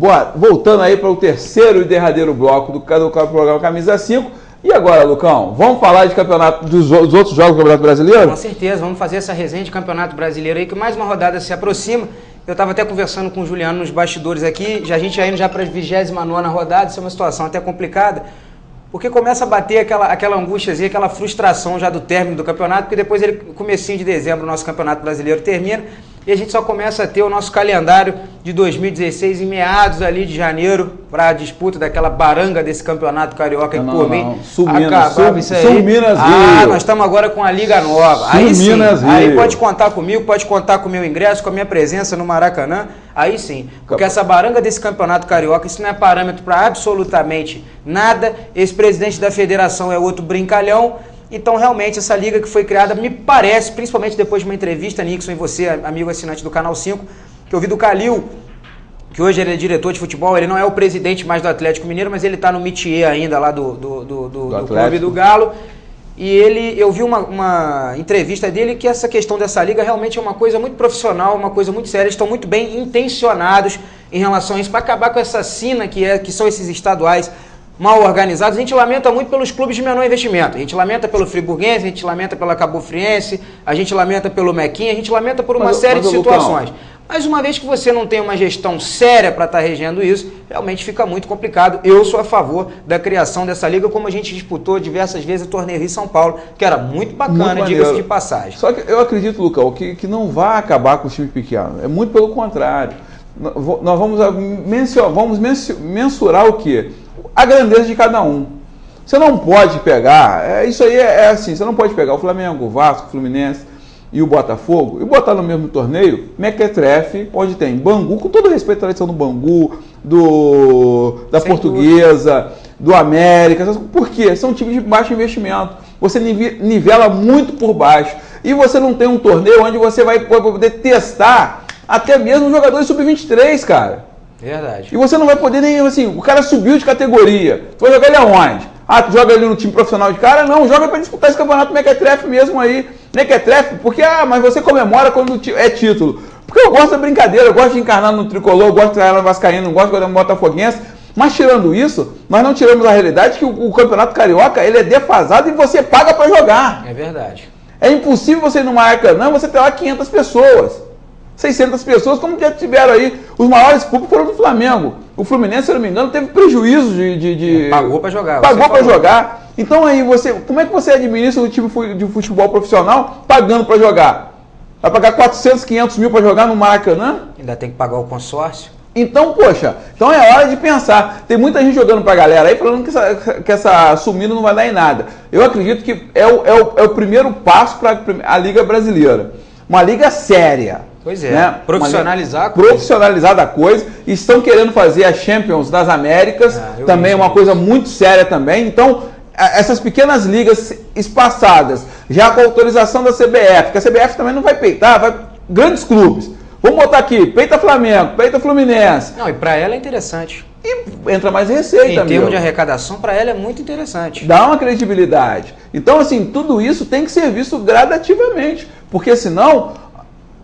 Bora, voltando aí para o terceiro e derradeiro bloco do programa Camisa 5. E agora, Lucão, vamos falar de campeonato dos outros jogos do Campeonato Brasileiro? Com certeza, vamos fazer essa resenha de Campeonato Brasileiro aí, que mais uma rodada se aproxima. Eu estava até conversando com o Juliano nos bastidores aqui, a gente já indo para a 29ª rodada, isso é uma situação até complicada, porque começa a bater aquela angústiazinha, aquela frustração já do término do campeonato, porque depois, comecinho de dezembro, o nosso Campeonato Brasileiro termina, e a gente só começa a ter o nosso calendário de 2016 em meados ali de janeiro para a disputa daquela baranga desse campeonato carioca que por mim acabava isso aí. Minas Rio. Nós estamos agora com a Liga Nova. Aí sim, aí pode contar comigo, pode contar com o meu ingresso, com a minha presença no Maracanã. Aí sim, porque essa baranga desse campeonato carioca, isso não é parâmetro para absolutamente nada. Esse presidente da federação é outro brincalhão. Então, realmente, essa liga que foi criada, me parece, principalmente depois de uma entrevista, Nixon, e você, amigo assinante do Canal 5, que eu vi do Calil, que hoje ele é diretor de futebol, ele não é o presidente mais do Atlético Mineiro, mas ele está no métier ainda lá do Clube do Galo. E eu vi uma entrevista dele que essa questão dessa liga realmente é uma coisa muito profissional, uma coisa muito séria. Eles estão muito bem intencionados em relação a isso, para acabar com essa sina que são esses estaduais mal organizados. A gente lamenta muito pelos clubes de menor investimento. A gente lamenta pelo Friburguense, a gente lamenta pela Cabo Friense, a gente lamenta pelo Mequinha, a gente lamenta por uma série de situações. Mas uma vez que você não tem uma gestão séria para estar regendo isso, realmente fica muito complicado. Eu sou a favor da criação dessa liga, como a gente disputou diversas vezes o Torneio Rio São Paulo, que era muito bacana, diga-se de passagem. Só que eu acredito, Lucão, que não vai acabar com os times pequenos. É muito pelo contrário. Nós vamos mensurar o quê? A grandeza de cada um. Você não pode pegar, isso aí é assim, você não pode pegar o Flamengo, o Vasco, o Fluminense e o Botafogo e botar no mesmo torneio Mequetrefe, onde tem Bangu, com todo respeito à tradição do Bangu, da Portuguesa, do América. Por quê? São times de baixo investimento. Você nivela muito por baixo. E você não tem um torneio onde você vai poder testar até mesmo jogadores sub-23, cara. Verdade. E você não vai poder nem, assim, o cara subiu de categoria. Tu vai jogar ele aonde? Tu joga ele no time profissional de cara? Não, joga pra disputar esse campeonato Mequetrefe mesmo aí. Mequetrefe, porque, mas você comemora quando é título. Porque eu gosto da brincadeira, eu gosto de encarnar no tricolor, eu gosto de encarnar no vascaíno, eu gosto de encarnar no botafoguense. Mas tirando isso, nós não tiramos a realidade que o campeonato carioca, ele é defasado e você paga pra jogar. É verdade. É impossível você ir no Maracanã, você ter lá 500 pessoas. 600 pessoas, como já tiveram aí, os maiores públicos foram do Flamengo. O Fluminense, se eu não me engano, teve prejuízo pagou para jogar. Pagou para jogar. Então aí, como é que você administra o time de futebol profissional pagando para jogar? Vai pagar 400, 500 mil para jogar no Maracanã? Ainda tem que pagar o consórcio. Então, poxa, então é hora de pensar. Tem muita gente jogando pra galera aí falando que essa sumida não vai dar em nada. Eu acredito que é o primeiro passo para a Liga Brasileira. Uma liga séria. Pois é, né? Profissionalizar a coisa. Estão querendo fazer a Champions das Américas, também é uma coisa muito séria também. Então, essas pequenas ligas espaçadas, já com a autorização da CBF, que a CBF também não vai peitar, grandes clubes. Vamos botar aqui, peita Flamengo, peita Fluminense. Não, e para ela é interessante. E entra mais receita, em termos de arrecadação, para ela é muito interessante. Dá uma credibilidade. Então, assim, tudo isso tem que ser visto gradativamente, porque senão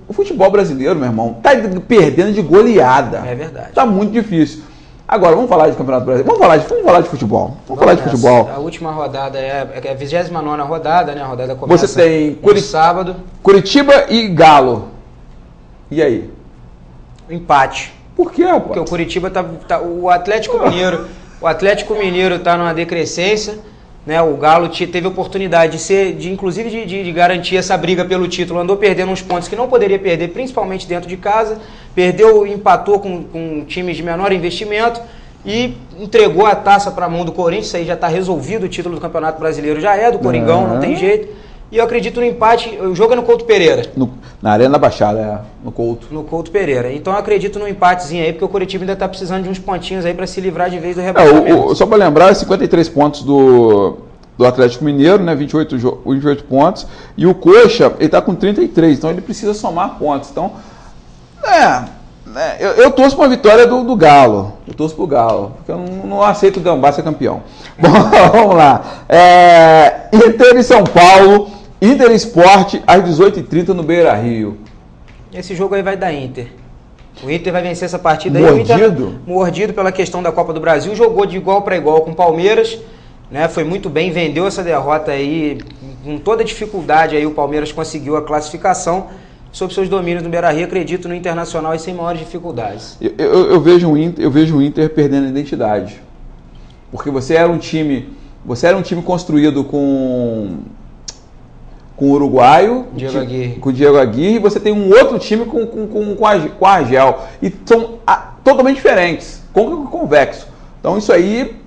o futebol brasileiro, meu irmão, tá perdendo de goleada. É verdade. Tá muito difícil. Agora, vamos falar de Campeonato Brasileiro. Vamos falar de futebol. Vamos falar de futebol. A última rodada é a 29ª rodada, né? A rodada começa Você tem no sábado. Curitiba e Galo. E aí? Empate. Por quê, rapaz? Porque o Curitiba o Atlético Mineiro. O Atlético Mineiro está numa decrescência. Né, o Galo teve oportunidade inclusive de garantir essa briga pelo título, andou perdendo uns pontos que não poderia perder, principalmente dentro de casa, empatou com times de menor investimento e entregou a taça para a mão do Corinthians. Isso aí já está resolvido, o título do Campeonato Brasileiro já é do Coringão, não tem jeito. E eu acredito no empate, o jogo é no Couto Pereira. Na Arena da Baixada, no Couto. No Couto Pereira. Então eu acredito no empatezinho aí, porque o Curitiba ainda está precisando de uns pontinhos aí para se livrar de vez do rebaixamento. Só para lembrar, 53 pontos do Atlético Mineiro, né? 28 pontos. E o Coxa, ele está com 33, então ele precisa somar pontos. Então, eu torço para a vitória do Galo. Eu torço para o Galo, porque eu não aceito o Gambá ser campeão. Bom, vamos lá. Inter e São Paulo. Inter Sport às 18h30 no Beira-Rio. Esse jogo aí vai dar Inter. O Inter vai vencer essa partida aí. Mordido pela questão da Copa do Brasil, jogou de igual para igual com o Palmeiras, né? Foi muito bem, vendeu essa derrota aí, com toda dificuldade aí o Palmeiras conseguiu a classificação sob seus domínios no Beira-Rio. Acredito no Internacional e sem maiores dificuldades. Eu vejo o Inter perdendo a identidade, porque você era um time construído com o uruguaio, com o Diego Aguirre, e você tem um outro time com a Argel. E são totalmente diferentes, convexo. Então isso aí,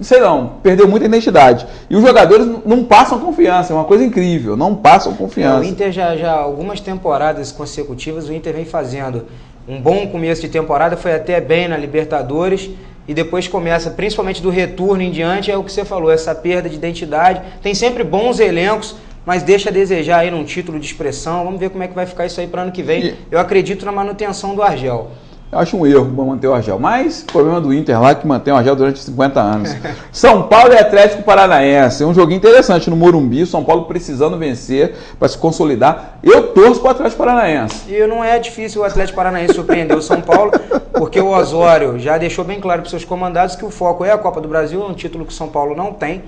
sei não, perdeu muita identidade. E os jogadores não passam confiança, é uma coisa incrível, não passam confiança. O Inter já algumas temporadas consecutivas, o Inter vem fazendo um bom começo de temporada, foi até bem na Libertadores, e depois começa, principalmente do retorno em diante, é o que você falou, essa perda de identidade. Tem sempre bons elencos, mas deixa a desejar aí num título de expressão. Vamos ver como é que vai ficar isso aí para ano que vem. Eu acredito na manutenção do Argel. Eu acho um erro manter o Argel, mas o problema do Inter lá é que mantém o Argel durante 50 anos. São Paulo e Atlético Paranaense, é um joguinho interessante no Morumbi, São Paulo precisando vencer para se consolidar. Eu torço para o Atlético Paranaense. E não é difícil o Atlético Paranaense surpreender o São Paulo, porque o Osório já deixou bem claro para os seus comandados que o foco é a Copa do Brasil, um título que o São Paulo não tem.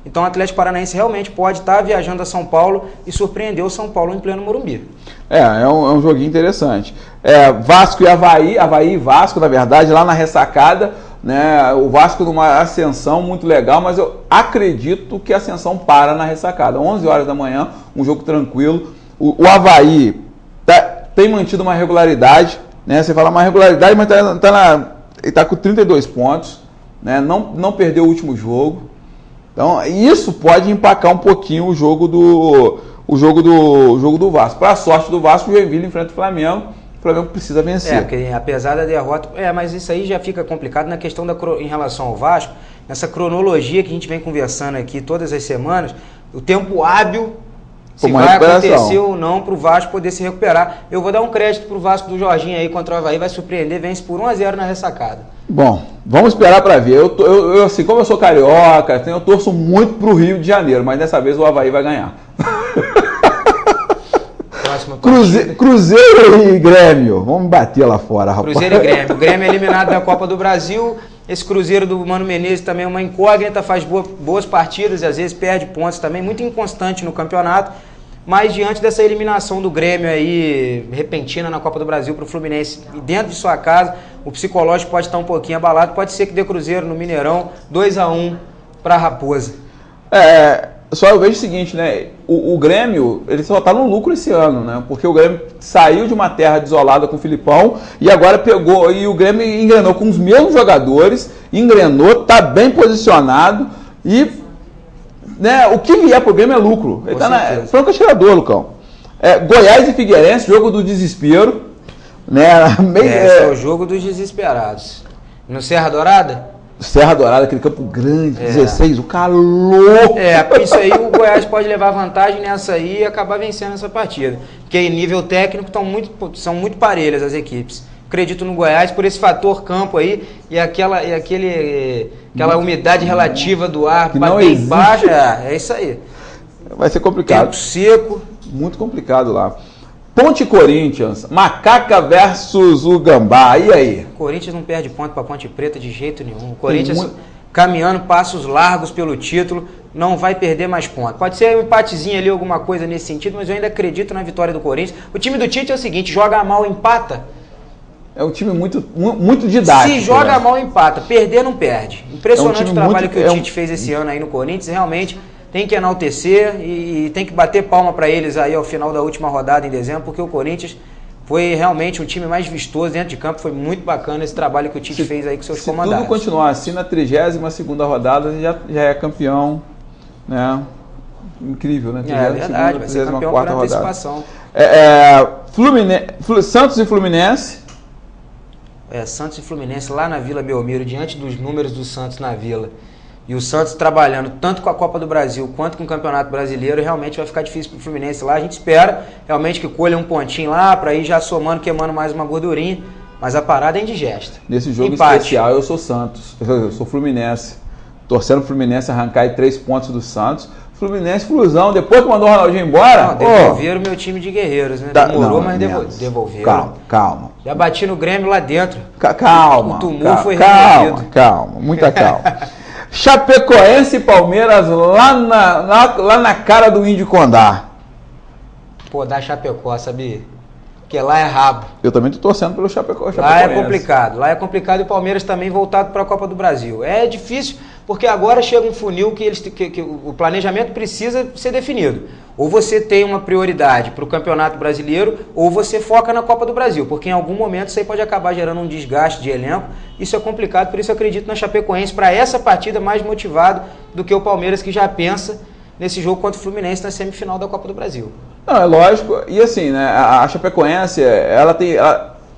Então o Atlético Paranaense realmente pode estar viajando a São Paulo e surpreender o São Paulo em pleno Morumbi. É um joguinho interessante. Vasco e Avaí e Vasco, na verdade, lá na ressacada, né? O Vasco numa ascensão muito legal, mas eu acredito que a ascensão para na ressacada. 11 horas da manhã, um jogo tranquilo. O Avaí tem mantido uma regularidade, né? Você fala uma regularidade, mas ele está com 32 pontos, né? Não perdeu o último jogo. Então, isso pode empacar um pouquinho o jogo do Vasco. Para a sorte do Vasco, o Joinville enfrenta o Flamengo precisa vencer. Porque apesar da derrota... mas isso aí já fica complicado na questão em relação ao Vasco, nessa cronologia que a gente vem conversando aqui todas as semanas, o tempo hábil, se vai acontecer ou não para o Vasco poder se recuperar. Eu vou dar um crédito para o Vasco do Jorginho aí contra o Avaí, vai surpreender, vence por 1-0 na ressacada. Bom, vamos esperar para ver. Eu, assim, como eu sou carioca, eu torço muito para o Rio de Janeiro, mas dessa vez o Avaí vai ganhar. Cruzeiro e Grêmio, vamos bater lá fora, rapaz. Cruzeiro e Grêmio. O Grêmio é eliminado da Copa do Brasil. Esse Cruzeiro do Mano Menezes também é uma incógnita, faz boas partidas e às vezes perde pontos também, muito inconstante no campeonato. Mas diante dessa eliminação do Grêmio aí, repentina na Copa do Brasil para o Fluminense, e dentro de sua casa, o psicológico pode estar um pouquinho abalado. Pode ser que dê Cruzeiro no Mineirão, 2-1 para a Raposa. Só eu vejo o seguinte, né? O Grêmio, ele só está no lucro esse ano, né? Porque o Grêmio saiu de uma terra desolada com o Filipão e agora pegou, e o Grêmio engrenou com os mesmos jogadores, está bem posicionado e, né, o que vier pro Grêmio é lucro. Ele está franco atirador, Lucão. Goiás e Figueirense, jogo do desespero, né? Esse é o jogo dos desesperados. No Serra Dourada? Serra Dourada, aquele campo grande, 16, o calor. Isso aí o Goiás pode levar vantagem nessa aí e acabar vencendo essa partida. Porque em nível técnico são muito parelhas as equipes. Acredito no Goiás por esse fator campo aí e aquela umidade relativa do ar bem baixa. É isso aí. Vai ser complicado. Tempo seco. Muito complicado lá. Ponte Corinthians, Macaca versus o Gambá, e aí? O Corinthians não perde ponto para Ponte Preta de jeito nenhum. O Corinthians caminhando passos largos pelo título, não vai perder mais pontos. Pode ser um empatezinho ali, alguma coisa nesse sentido, mas eu ainda acredito na vitória do Corinthians. O time do Tite é o seguinte, joga mal, empata. É um time muito didático. Se joga mal, empata. Perder, não perde. Impressionante o trabalho que o Tite fez esse ano aí no Corinthians, realmente... Tem que enaltecer e tem que bater palma para eles aí ao final da última rodada em dezembro, porque o Corinthians foi realmente um time mais vistoso dentro de campo. Foi muito bacana esse trabalho que o Tite fez aí com seus comandados. Se tudo continuar assim, na 32ª rodada já é campeão, né? Incrível, né? É verdade, vai ser campeão por antecipação. Santos e Fluminense. Santos e Fluminense lá na Vila Belmiro, diante dos números do Santos na Vila. E o Santos trabalhando tanto com a Copa do Brasil quanto com o Campeonato Brasileiro, realmente vai ficar difícil para o Fluminense lá. A gente espera realmente que colha um pontinho lá, para ir já somando, queimando mais uma gordurinha. Mas a parada é indigesta. Nesse jogo especial eu sou Santos, eu sou Fluminense. Torcendo o Fluminense arrancar aí 3 pontos do Santos. Fluminense, Flusão, depois que mandou o Ronaldinho embora... Não, devolveram o meu time de guerreiros, né? Demorou, mas devolveram. Calma. Já bati no Grêmio lá dentro. Calma. O tumor foi removido. Calma, muita calma. Chapecoense e Palmeiras lá na cara do Índio Condá. Pô, dá Chapecó, sabe? Porque lá é rabo. Eu também tô torcendo pelo Chapecoense. Lá é complicado e o Palmeiras também voltado para a Copa do Brasil. É difícil, porque agora chega um funil que o planejamento precisa ser definido. Ou você tem uma prioridade para o Campeonato Brasileiro, ou você foca na Copa do Brasil, porque em algum momento isso aí pode acabar gerando um desgaste de elenco. Isso é complicado, por isso eu acredito na Chapecoense para essa partida mais motivado do que o Palmeiras, que já pensa nesse jogo contra o Fluminense na semifinal da Copa do Brasil. Não, é lógico. E assim, né, a Chapecoense,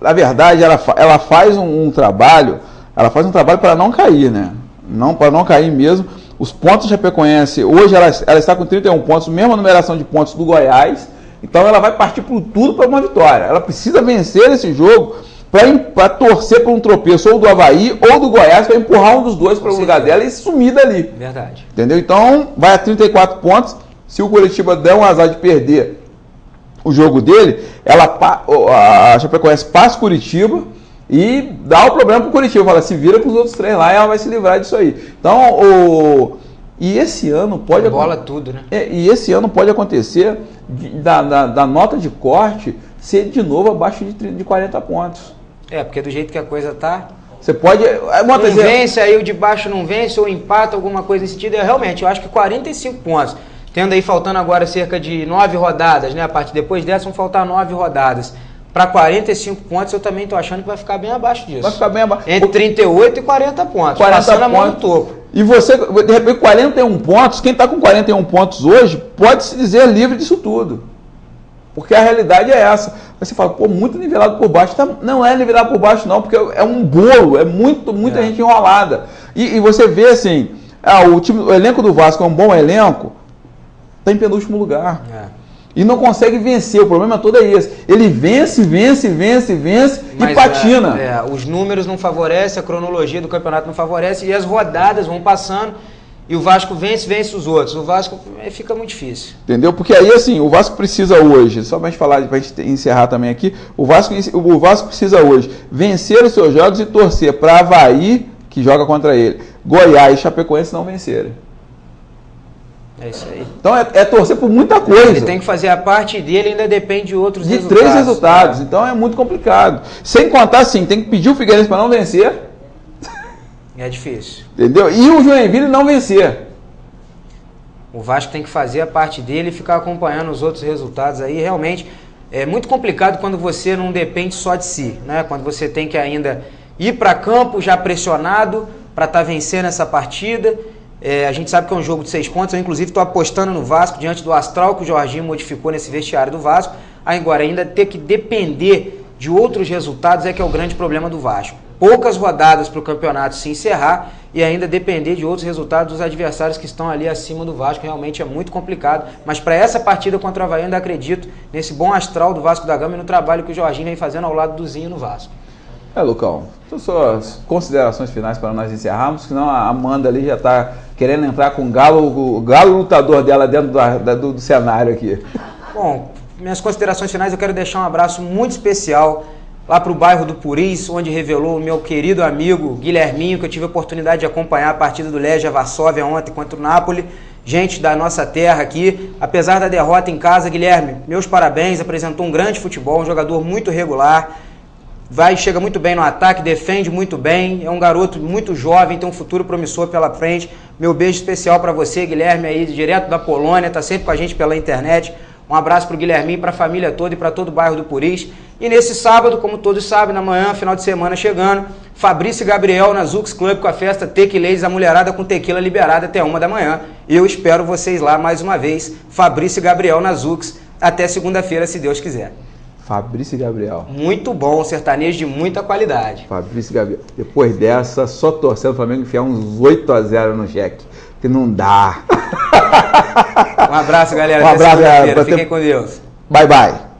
na verdade, ela faz um trabalho para não cair, né? Para não cair mesmo. Os pontos da Chapecoense, hoje ela está com 31 pontos, mesma numeração de pontos do Goiás, então ela vai partir por tudo para uma vitória. Ela precisa vencer esse jogo para torcer para um tropeço ou do Avaí ou do Goiás, para empurrar um dos dois para o lugar dela e sumir dali. Verdade. Entendeu? Então, vai a 34 pontos. Se o Curitiba der um azar de perder o jogo dele, a Chapecoense passa o Curitiba e dá o problema para o Curitiba. Fala, se vira para os outros três lá e ela vai se livrar disso aí. Então, e esse ano pode... Bola tudo, né? E esse ano pode acontecer da nota de corte ser de novo abaixo de 40 pontos. Porque do jeito que a coisa tá... Você pode... Não vence, aí o de baixo não vence, ou empata, alguma coisa nesse sentido. Realmente, eu acho que 45 pontos... Tendo aí faltando agora cerca de 9 rodadas, né? A partir depois dessa vão faltar 9 rodadas. Para 45 pontos, eu também estou achando que vai ficar bem abaixo disso. Vai ficar bem abaixo. Entre 38 e 40 pontos. 40 passando pontos. A mão no topo. E você, de repente, 41 pontos, quem está com 41 pontos hoje, pode se dizer livre disso tudo. Porque a realidade é essa. Aí você fala, pô, muito nivelado por baixo. Não é nivelado por baixo, não, porque é um bolo, é muita gente enrolada. E você vê assim, o elenco do Vasco é um bom elenco, está em penúltimo lugar. E não consegue vencer. O problema todo é esse. Ele vence e patina. Os números não favorecem, a cronologia do campeonato não favorece e as rodadas vão passando e o Vasco vence os outros. O Vasco fica muito difícil. Entendeu? Porque aí, assim, o Vasco precisa hoje, só para a gente falar, para a gente encerrar também aqui, o Vasco precisa hoje vencer os seus jogos e torcer para Avaí, que joga contra ele, Goiás e Chapecoense não vencerem. É isso aí. Então é torcer por muita coisa. Ele tem que fazer a parte dele, ainda depende de outros resultados. De 3 resultados, então é muito complicado. Sem contar assim, tem que pedir o Figueirense para não vencer. É difícil. Entendeu? E o Joinville não vencer. O Vasco tem que fazer a parte dele e ficar acompanhando os outros resultados aí. Realmente é muito complicado quando você não depende só de si, né? Quando você tem que ainda ir para campo já pressionado para estar vencendo essa partida. A gente sabe que é um jogo de 6 pontos, eu inclusive estou apostando no Vasco diante do astral que o Jorginho modificou nesse vestiário do Vasco. Agora, ainda ter que depender de outros resultados é que é o grande problema do Vasco. Poucas rodadas para o campeonato se encerrar e ainda depender de outros resultados dos adversários que estão ali acima do Vasco, realmente é muito complicado. Mas para essa partida contra o Avaí, eu ainda acredito nesse bom astral do Vasco da Gama e no trabalho que o Jorginho vem fazendo ao lado do Zinho no Vasco. Lucão, então suas considerações finais para nós encerrarmos, senão a Amanda ali já está querendo entrar com o galo lutador dela dentro do cenário aqui. Bom, minhas considerações finais, eu quero deixar um abraço muito especial lá para o bairro do Puris, onde revelou o meu querido amigo Guilherminho, que eu tive a oportunidade de acompanhar a partida do Legia Varsóvia ontem contra o Napoli. Gente da nossa terra aqui, apesar da derrota em casa, Guilherme, meus parabéns, apresentou um grande futebol, um jogador muito regular. Chega muito bem no ataque, defende muito bem, é um garoto muito jovem, tem um futuro promissor pela frente. Meu beijo especial para você, Guilherme, aí direto da Polônia, tá sempre com a gente pela internet. Um abraço para o Guilherminho, para a família toda e para todo o bairro do Puris. E nesse sábado, como todos sabem, na manhã, final de semana chegando, Fabrício e Gabriel na Zux Club com a festa Tequilays, a mulherada com tequila liberada até 1 da manhã. Eu espero vocês lá mais uma vez, Fabrício e Gabriel na Zux, até segunda-feira, se Deus quiser. Fabrício e Gabriel. Muito bom, sertanejo de muita qualidade. Fabrício e Gabriel. Depois dessa, só torcendo o Flamengo enfiar uns 8-0 no cheque. Que não dá. Um abraço, galera. Um abraço, galera. Fiquem com Deus. Bye, bye.